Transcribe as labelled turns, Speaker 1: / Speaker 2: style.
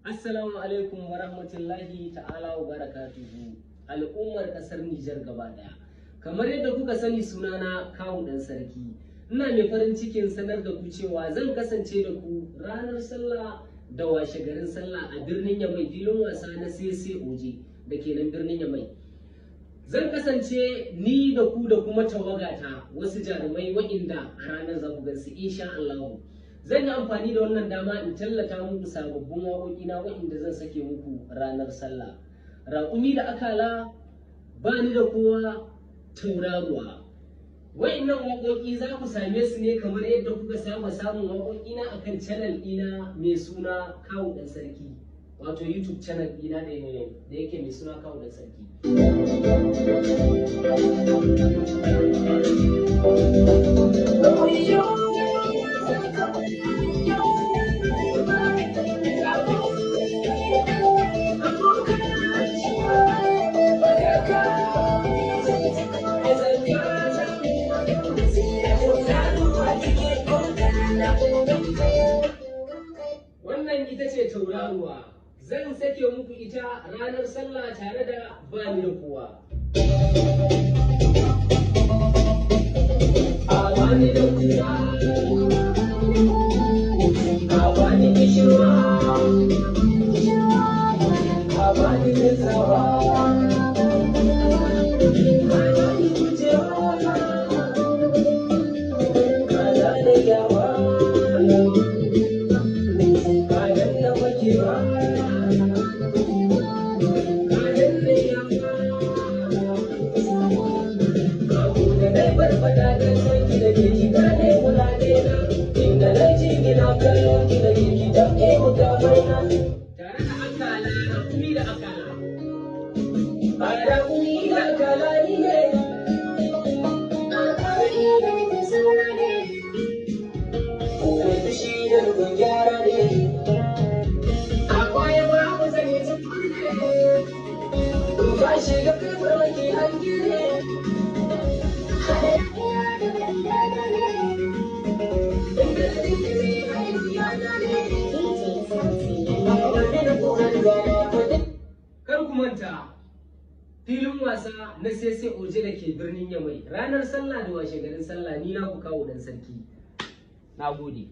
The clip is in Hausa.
Speaker 1: Assalamu alaikum wa rahmatullahi ta'ala wa barakatuhu, al'ummar ƙasar Nijar gaba ɗaya. Kamar yadda kuka sani, sunana Kawu ɗan Sarki. Ina mai farin cikin sanar da ku cewa zan kasance da ku ranar sallah da washe garin sallah a birnin Yamai, filin wasa na CCOJ da ke nan birnin Yamai. Zan kasance ni da ku da kuma tawagata, wasu jarumai wa'inda a ranar za ku gansu insha Allah. Zan yi amfani da wannan dama in tallata muku sababbin waƙoƙina waɗanda zan sake muku ranar sallah. Raƙumi da akala, ba ni da kowa, tauraruwa. Waɗannan waƙoƙi za ku same su ne kamar yadda kuka saba samun waƙoƙina a kan channel ɗina mai suna Kawu ɗan Sarki, wato YouTube channel ɗina da yake mai suna Kawu ɗan Sarki. Wannan ita ce tauraruwa, zan sake muku ita ranar sallah tare da bani da kowa. Bani da kowa, bani kishirwa, bani da tsawa, bani kujewa, kada da yawa. Kar ku manta filin wasa na CCOJ da ke birnin Yamai ranar sallah da washe garin sallah, ni na ku Kawu ɗan Sarki. Na gode.